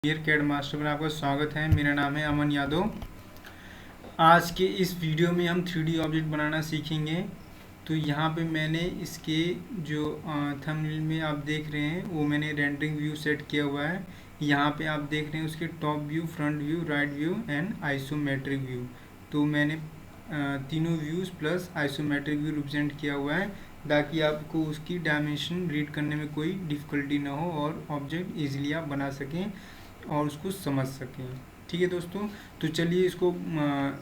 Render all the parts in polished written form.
Dear CAD master में आपका स्वागत है। मेरा नाम है अमन यादव। आज के इस वीडियो में हम 3D ऑब्जेक्ट बनाना सीखेंगे। तो यहाँ पे मैंने इसके जो थंबनेल में आप देख रहे हैं वो मैंने रेंडरिंग व्यू सेट किया हुआ है। यहाँ पे आप देख रहे हैं उसके top view, front view, right view and isometric view. तो मैंने तीनों views plus isometric view represent किया हुआ है ताकि आपको उसकी डायमेंशन रीड करने में कोई डिफ़िकल्टी ना हो और ऑब्जेक्ट ईजिली आप बना सकें और उसको समझ सकें। ठीक है दोस्तों, तो चलिए इसको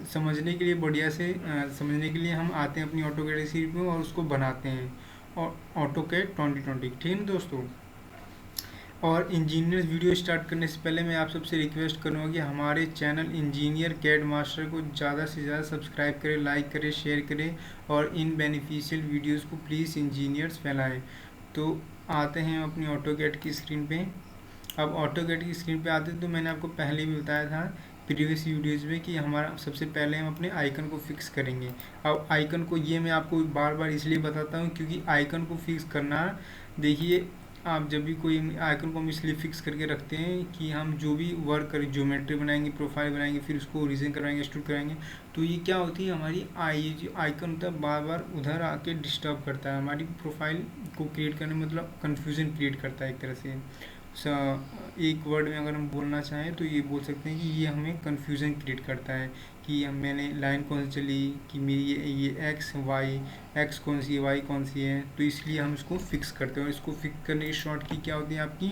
समझने के लिए बढ़िया से समझने के लिए हम आते हैं अपनी ऑटोकैड सीरीज में और उसको बनाते हैं और ऑटोकैड 2020। ठीक है ना दोस्तों। और इंजीनियर वीडियो स्टार्ट करने से पहले मैं आप सबसे रिक्वेस्ट करूँगा कि हमारे चैनल इंजीनियर कैड मास्टर को ज़्यादा से ज़्यादा सब्सक्राइब करें, लाइक करें, शेयर करें और इन बेनिफिशियल वीडियोस को प्लीज़ इंजीनियर्स फैलाएं। तो आते हैं अपनी ऑटोकैड की स्क्रीन पे। अब ऑटोकैड की स्क्रीन पे आते हैं तो मैंने आपको पहले भी बताया था प्रीवियस वीडियोज़ में कि हमारा सबसे पहले हम अपने आइकन को फिक्स करेंगे। अब आइकन को ये मैं आपको बार बार इसलिए बताता हूँ क्योंकि आइकन को फिक्स करना, देखिए आप जब भी कोई आइकन को हम इसलिए फिक्स करके रखते हैं कि हम जो भी वर्क करें, ज्योमेट्री बनाएंगे, प्रोफाइल बनाएंगे, फिर उसको ओरिजिन करवाएंगे, एक्सट्रूड कराएंगे, तो ये क्या होती है हमारी जो आइकन होता है बार बार उधर आके डिस्टर्ब करता है हमारी प्रोफाइल को क्रिएट करने में, मतलब कन्फ्यूज़न क्रिएट करता है एक तरह से। एक वर्ड में अगर हम बोलना चाहें तो ये बोल सकते हैं कि ये हमें कन्फ्यूज़न क्रिएट करता है कि मैंने लाइन कौन सी चली, कि मेरी ये एक्स वाई, एक्स कौन सी है, वाई कौन सी है, तो इसलिए हम इसको फिक्स करते हैं। और इसको फिक्स करने की शॉर्ट की क्या होती है आपकी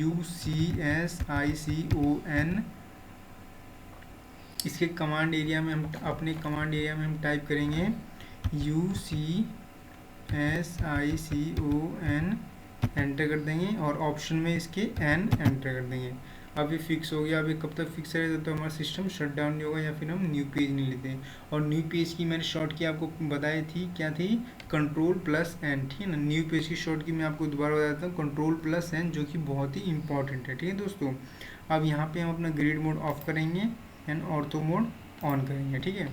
UCSICON। इसके कमांड एरिया में हम अपने कमांड एरिया में हम टाइप करेंगे UCSICON, एंटर कर देंगे और ऑप्शन में इसके एन एंटर कर देंगे। अब ये फिक्स हो गया। अब ये कब तक फिक्स रहेगा तो हमारा सिस्टम शट डाउन नहीं होगा या फिर हम न्यू पेज नहीं लेते। और न्यू पेज की मैंने शॉर्ट की आपको बताई थी, क्या थी, Ctrl+N। ठीक है ना। न्यू पेज की शॉर्ट की मैं आपको दोबारा बता देता हूँ, Ctrl+N, जो कि बहुत ही इंपॉर्टेंट है। ठीक है दोस्तों। अब यहाँ पे हम अपना ग्रिड मोड ऑफ करेंगे एंड ऑर्थो मोड ऑन करेंगे। ठीक है,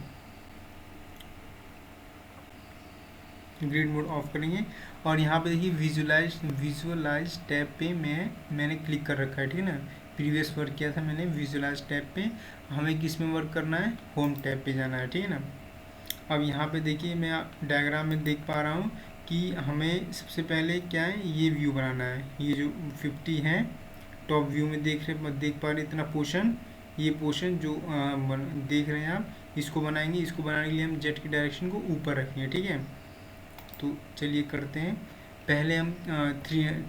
ग्रिड मोड ऑफ करेंगे और यहाँ पे देखिए विजुअलाइज टैब पे मैंने क्लिक कर रखा है। ठीक है ना। प्रीवियस वर्क किया था मैंने विजुअलाइज टैब पे। हमें किस में वर्क करना है, होम टैब पे जाना है। ठीक है ना। अब यहाँ पे देखिए मैं डायग्राम में देख पा रहा हूँ कि हमें सबसे पहले क्या है, ये व्यू बनाना है। ये जो 50 है टॉप व्यू में देख पा रहे इतना पोर्शन, ये पोर्शन जो देख रहे हैं आप, इसको बनाएंगे। इसको बनाने के लिए हम जेड की डायरेक्शन को ऊपर रखेंगे। ठीक है, तो चलिए करते हैं। पहले हम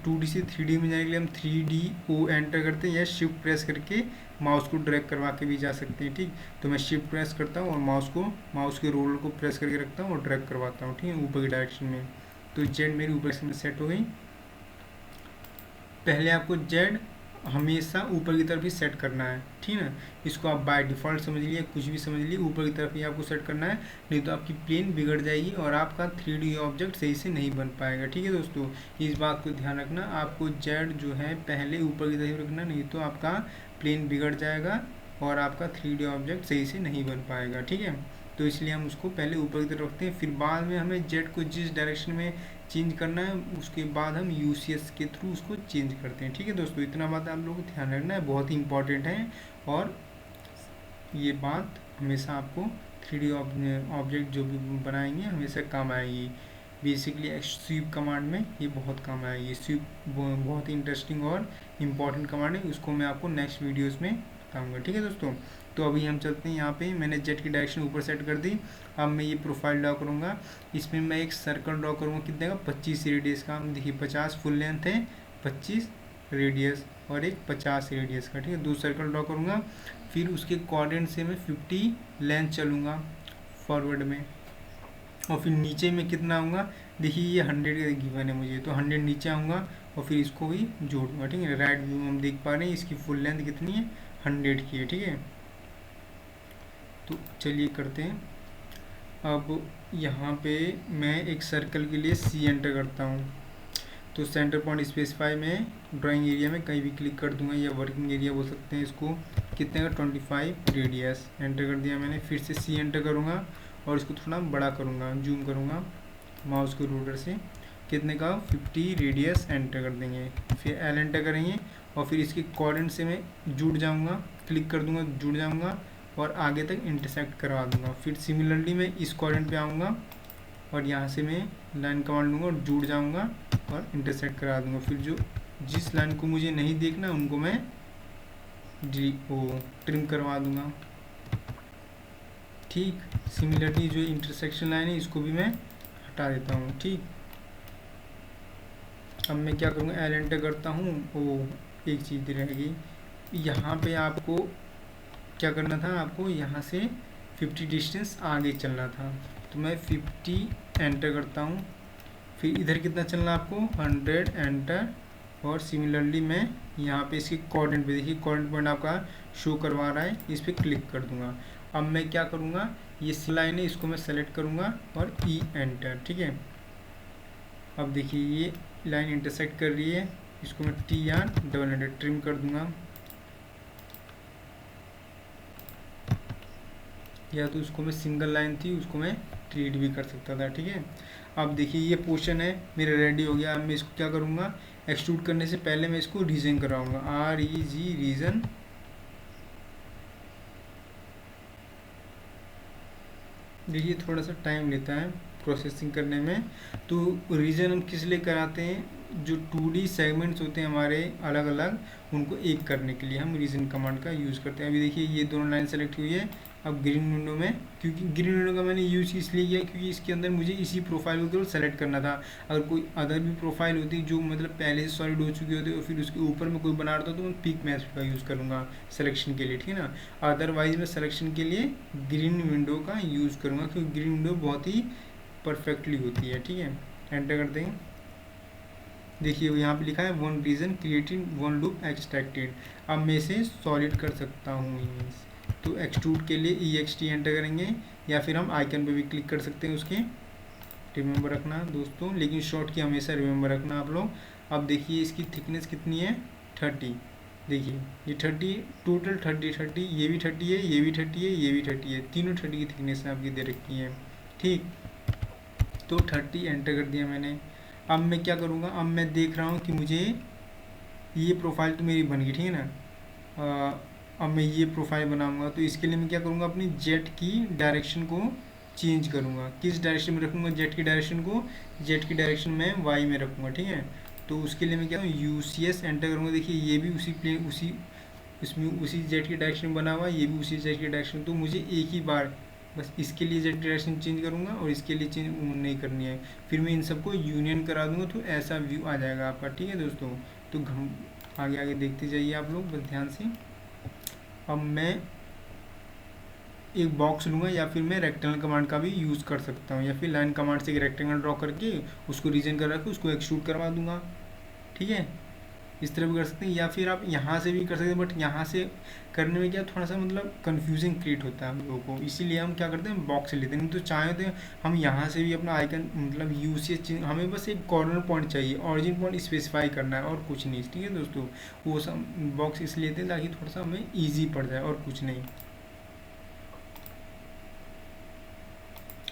2D से 3D में जाने के लिए हम 3DO एंटर करते हैं या शिफ्ट प्रेस करके माउस को ड्रैग करवा के भी जा सकते हैं। ठीक, तो मैं शिफ्ट प्रेस करता हूँ और माउस के रोलर को प्रेस करके रखता हूँ और ड्रैग करवाता हूँ। ठीक है, ऊपर की डायरेक्शन में। तो जेड मेरी ऊपर में सेट हो गई। पहले आपको जेड हमेशा ऊपर की तरफ ही सेट करना है। ठीक है ना। इसको आप बाय डिफ़ॉल्ट समझ लिए, कुछ भी समझ लिए, ऊपर की तरफ ही आपको सेट करना है, नहीं तो आपकी प्लेन बिगड़ जाएगी और आपका 3D ऑब्जेक्ट सही से नहीं बन पाएगा। ठीक है दोस्तों, इस बात को ध्यान रखना। आपको जेड जो है पहले ऊपर की तरफ रखना, नहीं तो आपका प्लेन बिगड़ जाएगा और आपका 3D ऑब्जेक्ट सही से नहीं बन पाएगा। ठीक है, तो इसलिए हम उसको पहले ऊपर की तरफ रखते हैं, फिर बाद में हमें जेड को जिस डायरेक्शन में चेंज करना है उसके बाद हम UCS के थ्रू उसको चेंज करते हैं। ठीक है दोस्तों, इतना बात आप लोगों को ध्यान रखना है, बहुत ही इंपॉर्टेंट है और ये बात हमेशा आपको 3D ऑब्जेक्ट जो भी बनाएंगे हमेशा काम आएगी। बेसिकली स्वीप कमांड में ये बहुत काम आएगी। स्वीप बहुत ही इंटरेस्टिंग और इम्पॉर्टेंट कमांड है, उसको मैं आपको नेक्स्ट वीडियोज़ में बताऊँगा। ठीक है दोस्तों, तो अभी हम चलते हैं। यहाँ पे मैंने जेड की डायरेक्शन ऊपर सेट कर दी। अब मैं ये प्रोफाइल ड्रॉ करूँगा। इसमें मैं एक सर्कल ड्रॉ करूँगा कितने का, 25 रेडियस का। देखिए 50 फुल लेंथ है, 25 रेडियस और एक 50 रेडियस का। ठीक है, 2 सर्कल ड्रॉ करूँगा। फिर उसके कोऑर्डिनेट से मैं 50 लेंथ चलूँगा फॉरवर्ड में और फिर नीचे में कितना आऊँगा, देखिए ये 100 का गिवन है मुझे, तो 100 नीचे आऊँगा और फिर इसको भी जोड़ूँगा। ठीक है, राइट व्यू में हम देख पा रहे हैं इसकी फुल लेंथ कितनी है, 100 की है। ठीक है, तो चलिए करते हैं। अब यहाँ पे मैं एक सर्कल के लिए C एंटर करता हूँ। तो सेंटर पॉइंट स्पेसिफाई में ड्राइंग एरिया में कहीं भी क्लिक कर दूंगा या वर्किंग एरिया बोल सकते हैं इसको, कितने का, 25 रेडियस एंटर कर दिया मैंने। फिर से C एंटर करूँगा और इसको थोड़ा बड़ा करूँगा, जूम करूँगा माउस के रूलर से, कितने का, 50 रेडियस एंटर कर देंगे। फिर L एंटर करेंगे और फिर इसके कोऑर्डिनेट से मैं जुड़ जाऊँगा, क्लिक कर दूँगा, जुड़ जाऊँगा और आगे तक इंटरसेक्ट करवा दूँगा। फिर सिमिलरली मैं इस कोऑर्डिनेट पे आऊँगा और यहाँ से मैं लाइन कमांड लूँगा और जुड़ जाऊँगा और इंटरसेक्ट करा दूँगा। फिर जो जिस लाइन को मुझे नहीं देखना उनको मैं ट्रिम करवा दूँगा। ठीक, सिमिलरली जो इंटरसेक्शन लाइन है इसको भी मैं हटा देता हूँ। ठीक, अब मैं क्या करूँगा, एल एंटर करता हूँ। एक चीज़ रहेगी, यहाँ पे आपको क्या करना था, आपको यहाँ से 50 डिस्टेंस आगे चलना था, तो मैं 50 एंटर करता हूँ। फिर इधर कितना चलना आपको, 100 एंटर। और सिमिलरली मैं यहाँ पे इसके कोऑर्डिनेट पे देखिए, कोऑर्डिनेट पॉइंट आपका शो करवा रहा है, इस पर क्लिक कर दूंगा। अब मैं क्या करूँगा, ये लाइन है इसको मैं सेलेक्ट करूँगा और ई एंटर। ठीक है, अब देखिए ये लाइन इंटरसेक्ट कर रही है, इसको मैं TR ट्रिम कर दूंगा, या तो उसको मैं सिंगल लाइन थी उसको मैं ट्रीट भी कर सकता था। ठीक है, अब देखिए ये पोर्शन है मेरा रेडी हो गया। अब मैं इसको क्या करूँगा, एक्सट्रूड करने से पहले मैं इसको रीजन कराऊंगा, REG रीजन। देखिए थोड़ा सा टाइम लेता है प्रोसेसिंग करने में। तो रीजन हम किस लिए कराते हैं, जो 2D सेगमेंट्स होते हैं हमारे अलग अलग, उनको एक करने के लिए हम रीजन कमांड का यूज़ करते हैं। अभी देखिए ये दोनों लाइन सेलेक्ट हुई है। अब ग्रीन विंडो में, क्योंकि ग्रीन विंडो का मैंने यूज़ इसलिए किया क्योंकि इसके अंदर मुझे इसी प्रोफाइल को केवल सेलेक्ट करना था। अगर कोई अदर भी प्रोफाइल होती जो मतलब पहले से सॉलिड हो चुकी होती और फिर उसके ऊपर में कोई बना रहा था, तो मैं पिक मैथ का यूज़ करूँगा सिलेक्शन के लिए। ठीक है ना, अदरवाइज मैं सिलेक्शन के लिए ग्रीन विंडो का यूज़ करूँगा, क्योंकि ग्रीन विंडो बहुत ही परफेक्टली होती है। ठीक है, एंटर कर देंगे। देखिए यहाँ पे लिखा है 1 रीजन क्रिएटेड 1 लूप एक्सट्रैक्टेड। अब मैं इसे सॉलिड कर सकता हूँ इमेज, तो एक्सट्रूड के लिए EXT एंटर करेंगे, या फिर हम आइकन पे भी क्लिक कर सकते हैं उसके। रिमेंबर रखना दोस्तों, लेकिन शॉर्ट की हमेशा रिमेंबर रखना आप लोग। अब देखिए इसकी थिकनेस कितनी है, 30। देखिए ये 30, टोटल 30, ये भी 30 है, ये भी 30 है, ये भी 30 है, तीनों 30 की थिकनेस आपकी दे रखी है। ठीक, तो 30 एंटर कर दिया मैंने। अब मैं क्या करूँगा, अब मैं देख रहा हूँ कि मुझे ये प्रोफाइल तो मेरी बन गई। ठीक है ना, अब मैं ये प्रोफाइल बनाऊँगा, तो इसके लिए मैं क्या करूँगा, अपनी जेट की डायरेक्शन को चेंज करूँगा। किस डायरेक्शन में रखूँगा जेट की डायरेक्शन को, जेट की डायरेक्शन में वाई में रखूँगा। ठीक है, तो उसके लिए मैं क्या UCS एंटर करूँगा। देखिए ये भी उसी प्लेन उसमें उसी जेट की डायरेक्शन बना हुआ, ये भी उसी जेट की डायरेक्शन। तो मुझे एक ही बार बस इसके लिए जेट डायरेक्शन चेंज करूँगा और इसके लिए चेंज नहीं करनी है। फिर मैं इन सबको यूनियन करा दूँगा, तो ऐसा व्यू आ जाएगा आपका। ठीक है दोस्तों, तो हम आगे आगे देखते जाइए आप लोग बस ध्यान से। अब मैं एक बॉक्स लूँगा, या फिर मैं रेक्टेंगल कमांड का भी यूज़ कर सकता हूँ, या फिर लाइन कमांड से एक रेक्टेंगल ड्रॉ करके उसको रीजन कर रख उसको एक्सट्रूड करवा दूँगा। ठीक है, इस तरह भी कर सकते हैं, या फिर आप यहाँ से भी कर सकते हैं। बट यहाँ से करने में क्या थोड़ा सा मतलब कन्फ्यूजिंग क्रिएट होता है हम लोगों को, इसीलिए हम क्या करते हैं बॉक्स लेते हैं। नहीं तो चाहे तो हम यहाँ से भी अपना आइकन मतलब UCS, हमें बस एक कॉर्नर पॉइंट चाहिए, ऑरिजिन पॉइंट स्पेसिफाई करना है और कुछ नहीं। ठीक है दोस्तों, वो सब बॉक्स इसलिए लेते हैं ताकि थोड़ा सा हमें ईजी पड़ जाए और कुछ नहीं।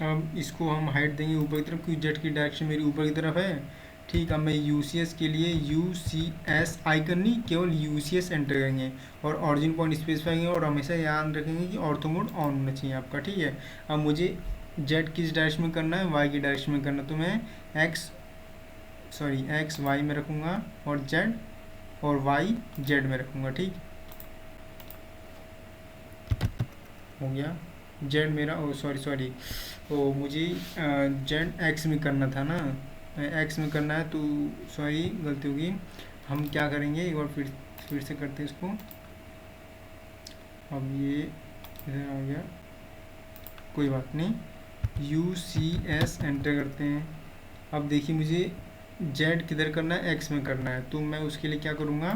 अब इसको हम हाइट देंगे ऊपर की तरफ, क्योंकि जेट की डायरेक्शन मेरी ऊपर की तरफ है। ठीक, अब मैं UCS के लिए UCS आइकन नहीं, केवल UCS एंटर करेंगे और ऑरिजिन पॉइंट स्पेसिफाई करेंगे, और हमेशा याद रखेंगे कि ऑर्थो मोड ऑन होना चाहिए आपका। ठीक है, अब मुझे जेड किस डायरेक्शन में करना है, वाई की डायरेक्शन में करना, तो मैं एक्स वाई में रखूँगा और जेड और वाई जेड में रखूँगा। ठीक हो गया, जेड मेरा सॉरी मुझे जेड एक्स में करना था ना, एक्स में करना है, तो सॉरी गलती होगी। हम क्या करेंगे, एक बार फिर से करते हैं इसको। अब ये इधर आ गया, कोई बात नहीं, UCS एंटर करते हैं। अब देखिए मुझे जेड किधर करना है, एक्स में करना है, तो मैं उसके लिए क्या करूँगा,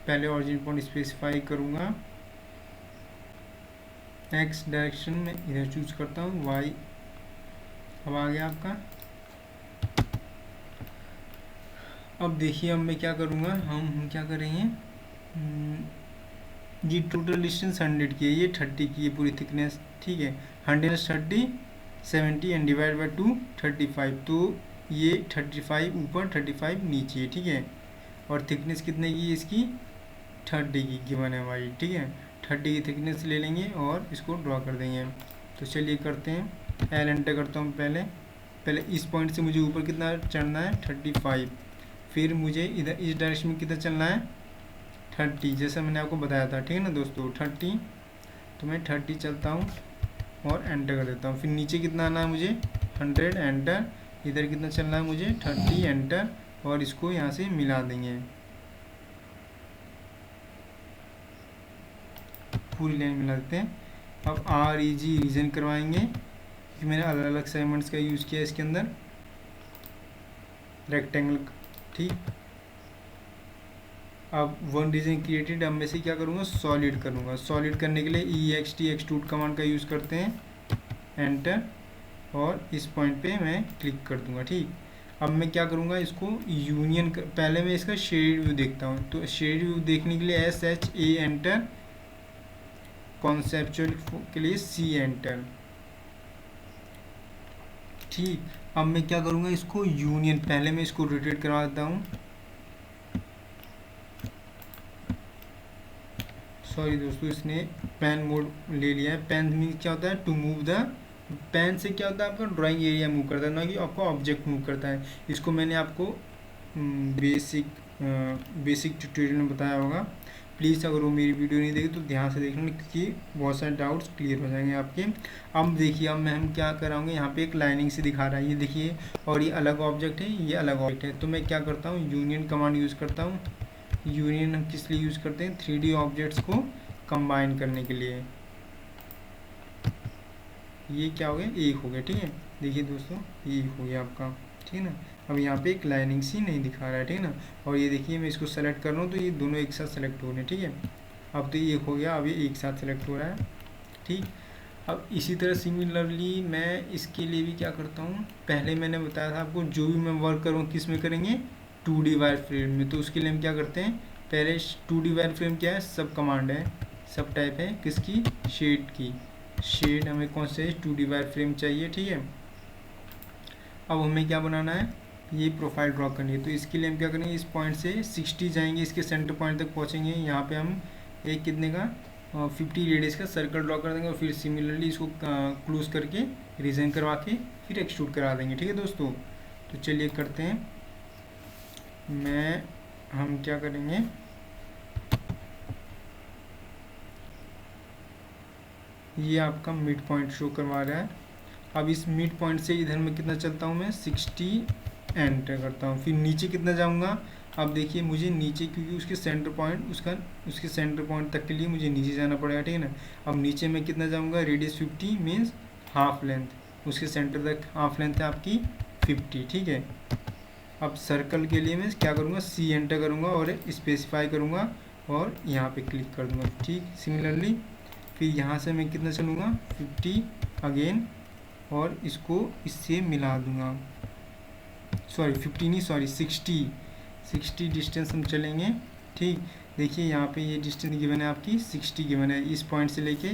पहले ऑरिजिन पॉइंट स्पेसिफाई करूँगा, एक्स डायरेक्शन में इधर चूज करता हूँ, वाई अब आ गया आपका। अब देखिए अब मैं क्या करूँगा, हम क्या करेंगे, ये टोटल डिस्टेंस 100 की है, ये 30 की है पूरी थिकनेस। ठीक है, 100 30 70 एंड डिवाइड बाई 2 35, तो ये 35 ऊपर 35 नीचे। ठीक है, और थिकनेस कितने की इसकी 30 की गिवन है हमारी, ठीक है। 30 की थिकनेस ले लेंगे और इसको ड्रॉ कर देंगे। तो चलिए करते हैं, एल एंटर करता हूँ। पहले इस पॉइंट से मुझे ऊपर कितना चढ़ना है 35, फिर मुझे इधर इस डायरेक्शन में कितना चलना है 30, जैसा मैंने आपको बताया था, ठीक है ना दोस्तों 30। तो मैं 30 चलता हूँ और एंटर कर देता हूँ। फिर नीचे कितना आना है मुझे 100 एंटर, इधर कितना चलना है मुझे 30 एंटर, और इसको यहाँ से मिला देंगे, पूरी लाइन मिला देते हैं। अब REG रीजन करवाएंगे क्योंकि मैंने अलग अलग सेगमेंट्स का यूज़ किया इसके अंदर, रेक्टेंगल, ठीक। अब वन रीजन क्रिएटेड, अब मैं से क्या करूँगा सॉलिड करूँगा। सॉलिड करने के लिए EXT एक्सट्रूड कमांड का यूज़ करते हैं, एंटर, और इस पॉइंट पे मैं क्लिक कर दूंगा, ठीक। अब मैं क्या करूँगा इसको यूनियन पहले मैं इसका शेड व्यू देखता हूँ। तो शेड व्यू देखने के लिए SHA एंटर, कॉन्सेप्चुअल के लिए C एंटर, ठीक। अब मैं क्या करूँगा इसको यूनियन, पहले मैं इसको रोटेट करवा देता हूँ। सॉरी दोस्तों, इसने पेन मोड ले लिया है। पेन मीन्स क्या होता है टू मूव द, पेन से क्या होता है आपका ड्राइंग एरिया मूव करता है, ना कि आपका ऑब्जेक्ट मूव करता है। इसको मैंने आपको बेसिक ट्यूटोरियल में बताया होगा। प्लीज़ अगर वो मेरी वीडियो नहीं देखे तो ध्यान से देखना, क्योंकि बहुत सारे डाउट्स क्लियर हो जाएंगे आपके। अब देखिए, अब हम क्या कराऊंगे, यहाँ पे एक लाइनिंग से दिखा रहा है, ये देखिए, और ये अलग ऑब्जेक्ट है, ये अलग ऑब्जेक्ट है। तो मैं क्या करता हूँ यूनियन कमांड यूज़ करता हूँ। यूनियन हम किस लिए यूज़ करते हैं 3D ऑब्जेक्ट्स को कंबाइन करने के लिए। ये क्या हो गया, एक हो गया, ठीक है। देखिए दोस्तों, ये एक हो गया आपका, ठीक है ना। अब यहाँ पे एक लाइनिंग सी नहीं दिखा रहा है, ठीक है ना। और ये देखिए मैं इसको सेलेक्ट कर रहा हूँ तो ये दोनों एक साथ सेलेक्ट हो रहे हैं, ठीक है। अब तो ये एक हो गया, अब ये एक साथ सेलेक्ट हो रहा है, ठीक। अब इसी तरह सिमिलरली मैं इसके लिए भी क्या करता हूँ, पहले मैंने बताया था आपको, जो भी मैं वर्क करूँ किस में करेंगे 2D वायर फ्रेम में। तो उसके लिए हम क्या करते हैं, पहले 2D वायर फ्रेम क्या है, सब कमांड है, सब टाइप है किसकी, शेड की। शेड हमें कौन से 2D वायर फ्रेम चाहिए, ठीक है। अब हमें क्या बनाना है, ये प्रोफाइल ड्रॉ करनी है। तो इसके लिए हम क्या करेंगे, इस पॉइंट से 60 जाएंगे, इसके सेंटर पॉइंट तक पहुँचेंगे। यहाँ पे हम एक कितने का 50 रेडियस का सर्कल ड्रॉ कर देंगे, और फिर सिमिलरली इसको क्लोज करके रीजन करवा के फिर एक्सट्रूड करा देंगे, ठीक है दोस्तों। तो चलिए करते हैं। हम क्या करेंगे, ये आपका मिड पॉइंट शो करवा रहा है। अब इस मिड पॉइंट से इधर में कितना चलता हूँ मैं 60 एंटर करता हूँ, फिर नीचे कितना जाऊँगा। अब देखिए मुझे नीचे, क्योंकि उसके सेंटर पॉइंट उसके सेंटर पॉइंट तक के लिए मुझे नीचे जाना पड़ेगा, ठीक है ना। अब नीचे मैं कितना जाऊँगा, रेडियस 50 मीन्स हाफ लेंथ, उसके सेंटर तक हाफ लेंथ है आपकी 50, ठीक है। अब सर्कल के लिए मैं क्या करूँगा, C एंटर करूँगा और स्पेसिफाई करूँगा और यहाँ पे क्लिक कर दूँगा, ठीक। सिमिलरली फिर यहाँ से मैं कितना चलूँगा 50 अगेन, और इसको इससे मिला दूँगा, सॉरी 50 नहीं, सॉरी 60 डिस्टेंस हम चलेंगे, ठीक। देखिए यहाँ पे ये डिस्टेंस गिवन है आपकी 60 गिवन है, इस पॉइंट से लेके